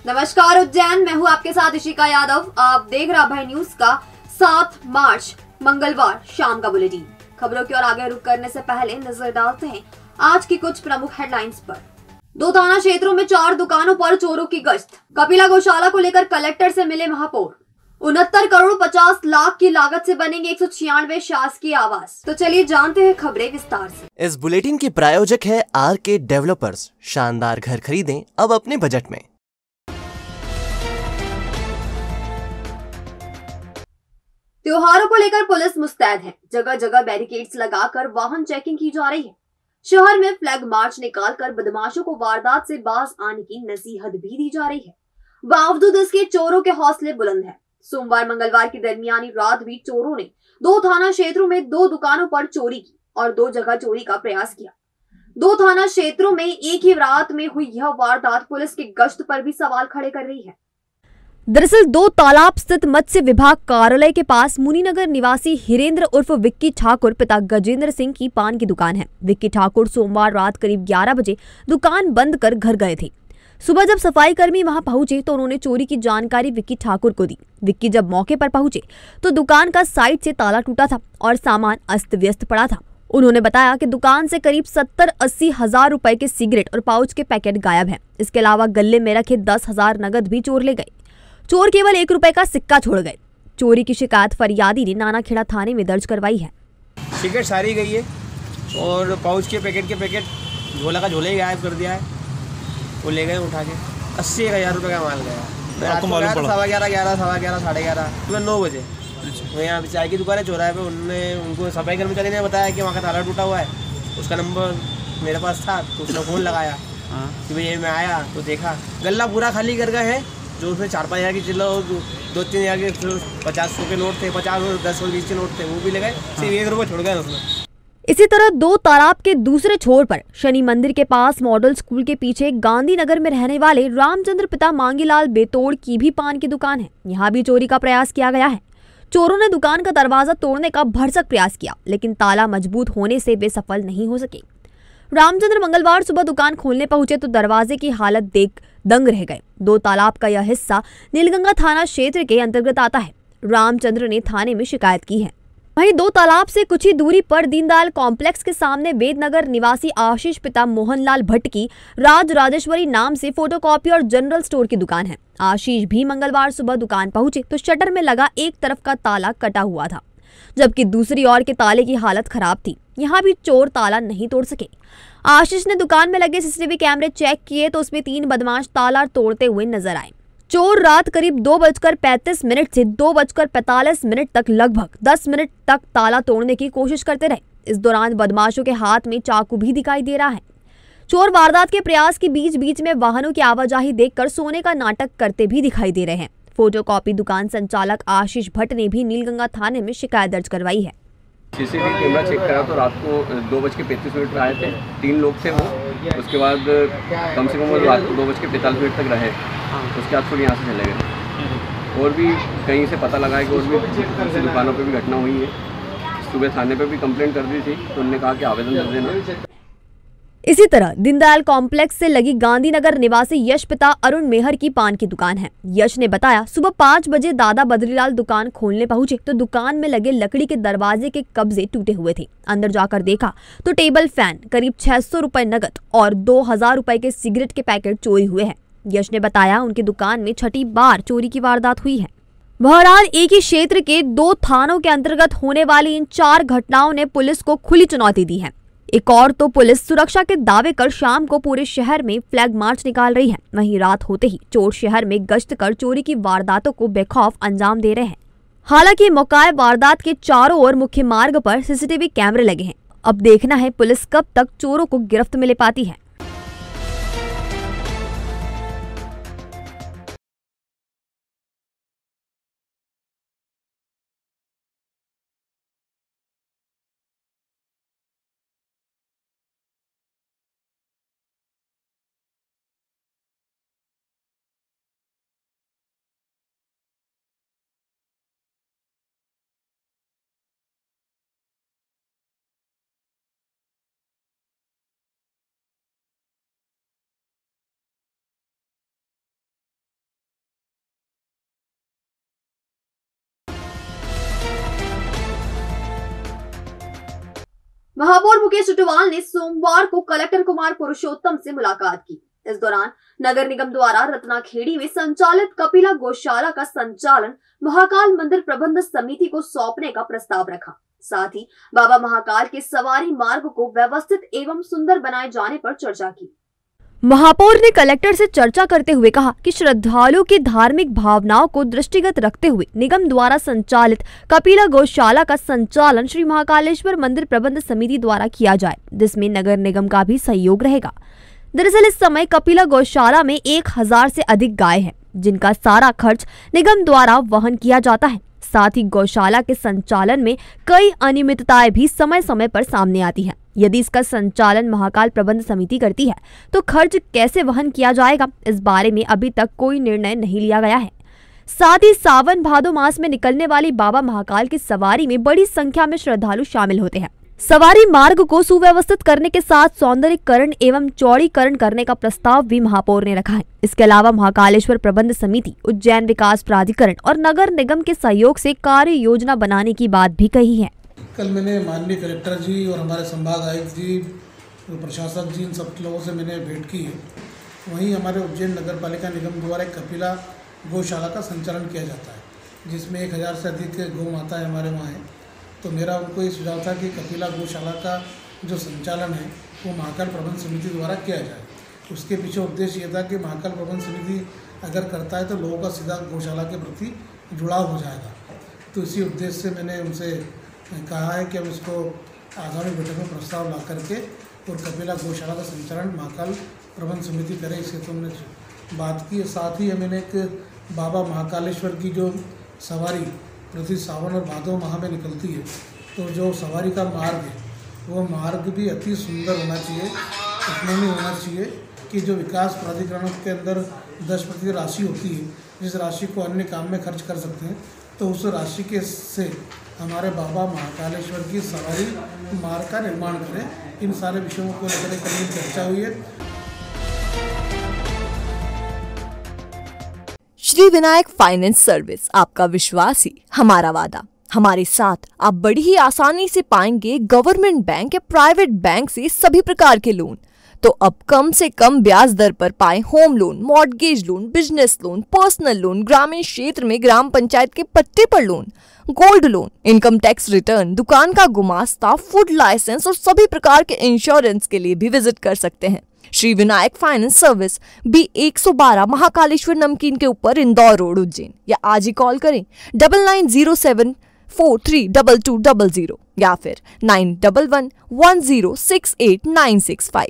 नमस्कार उज्जैन, मैं हूँ आपके साथ इशिका यादव। आप देख रहे अभय न्यूज का 7 मार्च मंगलवार शाम का बुलेटिन। खबरों की ओर आगे रुक करने से पहले नजर डालते हैं आज की कुछ प्रमुख हेडलाइंस पर। 2 थाना क्षेत्रों में 4 दुकानों पर चोरों की गश्त। कपिला गौशाला को लेकर कलेक्टर से मिले महापौर। 69 करोड़ 50 लाख की लागत से बनेंगे 196 शासकीय आवास। तो चलिए जानते हैं खबरें विस्तार से। इस बुलेटिन के प्रायोजक है RK डेवलपर्स। शानदार घर खरीदें अब अपने बजट में। त्योहारों को लेकर पुलिस मुस्तैद है। जगह जगह बैरिकेड्स लगाकर वाहन चेकिंग की जा रही है। शहर में फ्लैग मार्च निकालकर बदमाशों को वारदात से बाज आने की नसीहत भी दी जा रही है। बावजूद इसके चोरों के हौसले बुलंद हैं। सोमवार मंगलवार की दरमियानी रात भी चोरों ने 2 थाना क्षेत्रों में 2 दुकानों पर चोरी की और 2 जगह चोरी का प्रयास किया। 2 थाना क्षेत्रों में एक ही रात में हुई यह वारदात पुलिस की गश्त पर भी सवाल खड़े कर रही है। दरअसल 2 तालाब स्थित मत्स्य विभाग कार्यालय के पास मुनीनगर निवासी हिरेंद्र उर्फ विक्की ठाकुर पिता गजेंद्र सिंह की पान की दुकान है। विक्की ठाकुर सोमवार रात करीब 11 बजे दुकान बंद कर घर गए थे। सुबह जब सफाई कर्मी वहां पहुंचे तो उन्होंने चोरी की जानकारी विक्की ठाकुर को दी। विक्की जब मौके पर पहुंचे तो दुकान का साइड से ताला टूटा था और सामान अस्त व्यस्त पड़ा था। उन्होंने बताया कि दुकान से करीब 70-80 हजार रुपए के सिगरेट और पाउच के पैकेट गायब हैं। इसके अलावा गले में रखे 10,000 नगद भी चोर ले गए। चोर केवल 1 रुपए का सिक्का छोड़ गए। चोरी की शिकायत फरियादी ने नानाखेड़ा थाने में दर्ज करवाई है। सिगरेट सारी गई है और पाउच के पैकेट झोला का झोला ही गायब कर दिया है। वो ले गए उठा के 80,000 रुपये का माल गया। आपको मालूम पड़ा? 11:15, 11:30, 9:30 9 बजे। तो यहाँ पे चाय की दुकान है चौराहे पे। उनको सफाई कर्मचारी ने बताया कि वहाँ का ताला टूटा हुआ है। उसका नंबर मेरे पास था तो उसने फ़ोन लगाया कि भैया मैं आया तो देखा गल्ला पूरा खाली कर गए हैं। जो उसमें 4-5 हज़ार की चिल्ला और 2-3 हज़ार के 50-100 के नोट थे, 50 और 10 और 20 के नोट थे, वो भी ले गए। सिर्फ 1 रुपये छोड़ गए उसमें। इसी तरह 2 तालाब के दूसरे छोर पर शनि मंदिर के पास मॉडल स्कूल के पीछे गांधीनगर में रहने वाले रामचंद्र पिता मांगीलाल बेतोड़ की भी पान की दुकान है। यहाँ भी चोरी का प्रयास किया गया है। चोरों ने दुकान का दरवाजा तोड़ने का भरसक प्रयास किया, लेकिन ताला मजबूत होने से वे सफल नहीं हो सके। रामचंद्र मंगलवार सुबह दुकान खोलने पहुंचे तो दरवाजे की हालत देख दंग रह गए। 2 तालाब का यह हिस्सा नीलगंगा थाना क्षेत्र के अंतर्गत आता है। रामचंद्र ने थाने में शिकायत की है। वहीं 2 तालाब से कुछ ही दूरी पर दीनदयाल कॉम्प्लेक्स के सामने वेदनगर निवासी आशीष पिता मोहनलाल भट्ट की राज राजेश्वरी नाम से फोटोकॉपी और जनरल स्टोर की दुकान है। आशीष भी मंगलवार सुबह दुकान पहुंचे तो शटर में लगा एक तरफ का ताला कटा हुआ था, जबकि दूसरी ओर के ताले की हालत खराब थी। यहाँ भी चोर ताला नहीं तोड़ सके। आशीष ने दुकान में लगे CCTV कैमरे चेक किए तो उसमें 3 बदमाश ताला तोड़ते हुए नजर आए। चोर रात करीब 2:35 से 2:45 तक लगभग 10 मिनट तक ताला तोड़ने की कोशिश करते रहे। इस दौरान बदमाशों के हाथ में चाकू भी दिखाई दे रहा है। चोर वारदात के प्रयास के बीच में वाहनों की आवाजाही देखकर सोने का नाटक करते भी दिखाई दे रहे हैं। फोटोकॉपी दुकान संचालक आशीष भट्ट ने भी नीलगंगा थाने में शिकायत दर्ज करवाई है। CCTV कैमरा चेक करा तो रात को 2:35 पर आए थे। 3 लोग थे वो। उसके बाद कम से कम वो रात को 2:45 तक रहे। उसके बाद फिर यहाँ से चले गए। और भी कहीं से पता लगा है कि और भी दूसरी दुकानों पे भी घटना हुई है। सुबह थाने पे भी कंप्लेंट कर दी थी तो उन्होंने कहा कि आवेदन कर देना। इसी तरह दीनदयाल कॉम्प्लेक्स से लगी गांधीनगर निवासी यश पिता अरुण मेहर की पान की दुकान है। यश ने बताया सुबह 5 बजे दादा बद्रीलाल दुकान खोलने पहुंचे तो दुकान में लगे लकड़ी के दरवाजे के कब्जे टूटे हुए थे। अंदर जाकर देखा तो टेबल फैन, करीब 600 रुपए नकद और 2,000 रुपए के सिगरेट के पैकेट चोरी हुए हैं। यश ने बताया उनकी दुकान में छठी बार चोरी की वारदात हुई है। बहरहाल एक ही क्षेत्र के 2 थानों के अंतर्गत होने वाली इन 4 घटनाओं ने पुलिस को खुली चुनौती दी है। एक और तो पुलिस सुरक्षा के दावे कर शाम को पूरे शहर में फ्लैग मार्च निकाल रही है। वहीं रात होते ही चोर शहर में गश्त कर चोरी की वारदातों को बेखौफ अंजाम दे रहे हैं। हालांकि मौके वारदात के चारों ओर मुख्य मार्ग पर CCTV कैमरे लगे हैं। अब देखना है पुलिस कब तक चोरों को गिरफ्त में ले पाती है। महापौर मुकेश ऊंटवाल ने सोमवार को कलेक्टर कुमार पुरुषोत्तम से मुलाकात की। इस दौरान नगर निगम द्वारा रत्नाखेड़ी में संचालित कपिला गौशाला का संचालन महाकाल मंदिर प्रबंध समिति को सौंपने का प्रस्ताव रखा। साथ ही बाबा महाकाल के सवारी मार्ग को व्यवस्थित एवं सुंदर बनाए जाने पर चर्चा की। महापौर ने कलेक्टर से चर्चा करते हुए कहा कि श्रद्धालुओं की धार्मिक भावनाओं को दृष्टिगत रखते हुए निगम द्वारा संचालित कपिला गौशाला का संचालन श्री महाकालेश्वर मंदिर प्रबंध समिति द्वारा किया जाए, जिसमें नगर निगम का भी सहयोग रहेगा। दरअसल इस समय कपिला गौशाला में 1000 से अधिक गाय हैं, जिनका सारा खर्च निगम द्वारा वहन किया जाता है। साथ ही गौशाला के संचालन में कई अनियमितताएं भी समय समय पर सामने आती हैं। यदि इसका संचालन महाकाल प्रबंध समिति करती है तो खर्च कैसे वहन किया जाएगा, इस बारे में अभी तक कोई निर्णय नहीं लिया गया है। साथ ही सावन भादो मास में निकलने वाली बाबा महाकाल की सवारी में बड़ी संख्या में श्रद्धालु शामिल होते हैं। सवारी मार्ग को सुव्यवस्थित करने के साथ सौंदर्यीकरण एवं चौड़ीकरण करने का प्रस्ताव भी महापौर ने रखा है। इसके अलावा महाकालेश्वर प्रबंध समिति, उज्जैन विकास प्राधिकरण और नगर निगम के सहयोग से कार्य योजना बनाने की बात भी कही है। कल मैंने माननीय कलेक्टर जी और हमारे संभाग आयुक्त जी, प्रशासक जी, इन सब लोगों से मैंने भेंट की है। वहीं हमारे उज्जैन नगर पालिका निगम द्वारा एक कपिला गौशाला का संचालन किया जाता है, जिसमें 1000 से अधिक गौ माता है हमारे वहाँ है। तो मेरा उनको ये सुझाव था कि कपिला गौशाला का जो संचालन है वो महाकाल प्रबंध समिति द्वारा किया जाए। उसके पीछे उद्देश्य ये था कि महाकाल प्रबंध समिति अगर करता है तो लोगों का सीधा गौशाला के प्रति जुड़ाव हो जाएगा। तो इसी उद्देश्य से मैंने उनसे कहा है कि हम इसको आगामी बैठक में प्रस्ताव ला करके और कपिला गौशाला का संचालन महाकाल प्रबंध समिति करे, इससे तो हमने बात की। साथ ही मैंने एक बाबा महाकालेश्वर की जो सवारी प्रति सावन और भादो माह में निकलती है, तो जो सवारी का मार्ग है वो मार्ग भी अति सुंदर होना चाहिए। इतना नहीं होना चाहिए कि जो विकास प्राधिकरण के अंदर 10% राशि होती है, जिस राशि को अन्य काम में खर्च कर सकते हैं, तो उस राशि के से हमारे बाबा महाकालेश्वर की सवारी मार्ग का निर्माण करें। इन सारे विषयों को लेकर कल चर्चा हुई है। श्री विनायक फाइनेंस सर्विस, आपका विश्वास ही हमारा वादा। हमारे साथ आप बड़ी ही आसानी से पाएंगे गवर्नमेंट बैंक या प्राइवेट बैंक से सभी प्रकार के लोन। तो अब कम से कम ब्याज दर पर पाएं home loan, mortgage loan, business loan, personal loan, ग्रामीण क्षेत्र में ग्राम पंचायत के पट्टे पर loan, gold loan, income tax return, दुकान का गुमास्ता, फूड लाइसेंस और सभी प्रकार के इंश्योरेंस के लिए भी विजिट कर सकते हैं। Shri Vinayak finance service B112 Mahakaleshwar नमकीन के ऊपर, इंदौर रोड, उज्जैन। या आज ही कॉल करें 9907432200 या फिर 9111068965।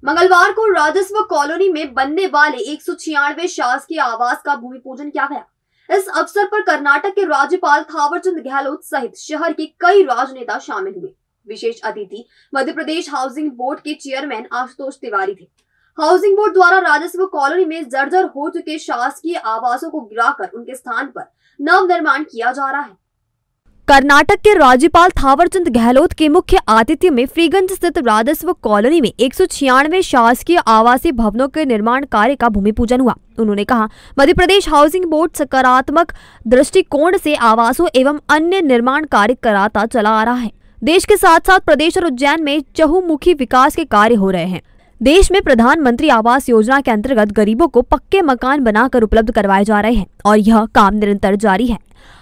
मंगलवार को राजस्व कॉलोनी में बनने वाले 196 शासकीय आवास का भूमि पूजन किया गया। इस अवसर पर कर्नाटक के राज्यपाल थावरचंद गहलोत सहित शहर के कई राजनेता शामिल हुए। विशेष अतिथि मध्य प्रदेश हाउसिंग बोर्ड के चेयरमैन आशुतोष तिवारी थे। हाउसिंग बोर्ड द्वारा राजस्व कॉलोनी में जर्जर हो चुके शासकीय आवासों को गिराकर उनके स्थान पर नव निर्माण किया जा रहा है। कर्नाटक के राज्यपाल थावरचंद गहलोत के मुख्य आतिथ्य में फ्रीगंज स्थित राजस्व कॉलोनी में 196 शासकीय आवासीय भवनों के निर्माण कार्य का भूमि पूजन हुआ। उन्होंने कहा, मध्य प्रदेश हाउसिंग बोर्ड सकारात्मक दृष्टिकोण से आवासों एवं अन्य निर्माण कार्य कराता चला आ रहा है। देश के साथ साथ प्रदेश और उज्जैन में चहुमुखी विकास के कार्य हो रहे हैं। देश में प्रधानमंत्री आवास योजना के अंतर्गत गरीबों को पक्के मकान बनाकर उपलब्ध करवाए जा रहे हैं और यह काम निरंतर जारी है।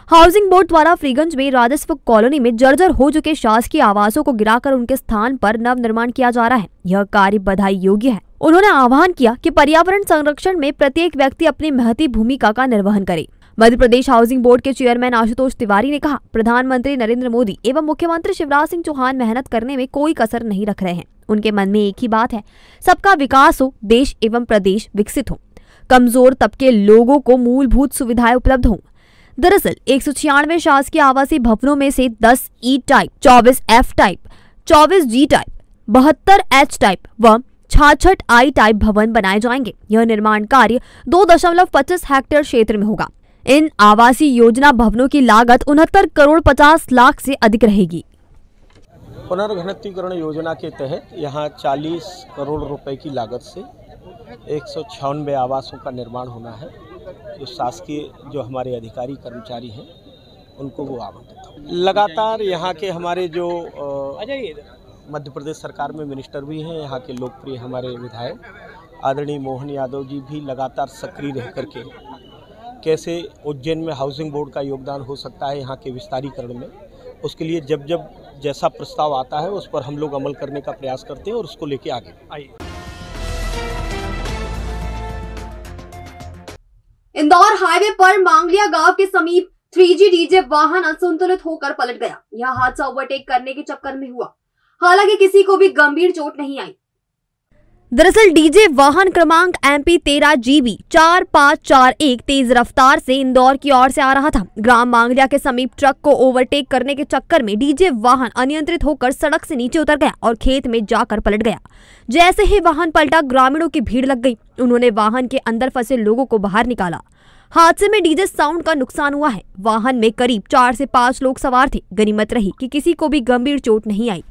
हाउसिंग बोर्ड द्वारा फ्रीगंज में राजस्व कॉलोनी में जर्जर हो चुके शासकीय आवासों को गिराकर उनके स्थान पर नव निर्माण किया जा रहा है। यह कार्य बधाई योग्य है। उन्होंने आह्वान किया कि पर्यावरण संरक्षण में प्रत्येक व्यक्ति अपनी महती भूमिका का निर्वहन करे। मध्य प्रदेश हाउसिंग बोर्ड के चेयरमैन आशुतोष तिवारी ने कहा, प्रधानमंत्री नरेंद्र मोदी एवं मुख्यमंत्री शिवराज सिंह चौहान मेहनत करने में कोई कसर नहीं रख रहे हैं। उनके मन में एक ही बात है, सबका विकास हो, देश एवं प्रदेश विकसित हो, कमजोर तबके लोगों को मूलभूत सुविधाएं उपलब्ध हों। दरअसल 196 शासकीय आवासीय भवनों में से 10 ई टाइप, 24 एफ टाइप, 24 जी टाइप, 72 एच टाइप व 66 आई टाइप भवन बनाए जाएंगे। यह निर्माण कार्य 2.25 हेक्टेयर क्षेत्र में होगा। इन आवासीय योजना भवनों की लागत 69 करोड़ 50 लाख से अधिक रहेगी। पुनर्घनत्तीकरण योजना के तहत यहाँ 40 करोड़ रुपए की लागत से 196 आवासों का निर्माण होना है। जो शासकीय जो हमारे अधिकारी कर्मचारी हैं उनको वो आवंटित हो। लगातार यहाँ के हमारे जो मध्य प्रदेश सरकार में मिनिस्टर भी हैं, यहाँ के लोकप्रिय हमारे विधायक आदरणीय मोहन यादव जी भी लगातार सक्रिय रह करके कैसे उज्जैन में हाउसिंग बोर्ड का योगदान हो सकता है यहाँ के विस्तारीकरण में, उसके लिए जब जब जैसा प्रस्ताव आता है उस पर हम लोग अमल करने का प्रयास करते हैं और उसको लेके आगे आइए। इंदौर हाईवे पर मांगलिया गांव के समीप 3G डीजे वाहन असंतुलित होकर पलट गया। यह हादसा ओवरटेक करने के चक्कर में हुआ। हालांकि किसी को भी गंभीर चोट नहीं आई। दरअसल डीजे वाहन क्रमांक MP 13GB 4541 तेज रफ्तार से इंदौर की ओर से आ रहा था। ग्राम मांगलिया के समीप ट्रक को ओवरटेक करने के चक्कर में डीजे वाहन अनियंत्रित होकर सड़क से नीचे उतर गया और खेत में जाकर पलट गया। जैसे ही वाहन पलटा, ग्रामीणों की भीड़ लग गई। उन्होंने वाहन के अंदर फंसे लोगों को बाहर निकाला। हादसे में डीजे साउंड का नुकसान हुआ है। वाहन में करीब 4 से 5 लोग सवार थे। गनीमत रही कि किसी को भी गंभीर चोट नहीं आई।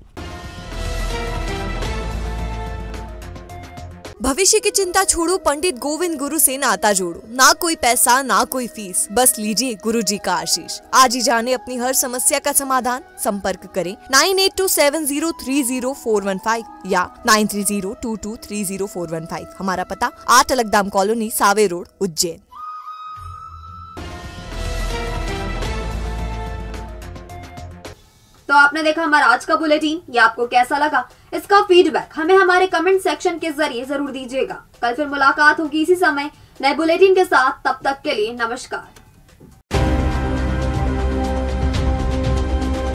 भविष्य की चिंता छोड़ो, पंडित गोविंद गुरु से नाता जोड़ो। ना कोई पैसा ना कोई फीस, बस लीजिए गुरु जी का आशीष। आज ही जाने अपनी हर समस्या का समाधान। संपर्क करें 9827030415 या 9302230415। हमारा पता 8 अलगदाम कॉलोनी, सावे रोड, उज्जैन। तो आपने देखा हमारा आज का बुलेटिन। ये आपको कैसा लगा, इसका फीडबैक हमें हमारे कमेंट सेक्शन के जरिए जरूर दीजिएगा। कल फिर मुलाकात होगी इसी समय नए बुलेटिन के साथ। तब तक के लिए नमस्कार।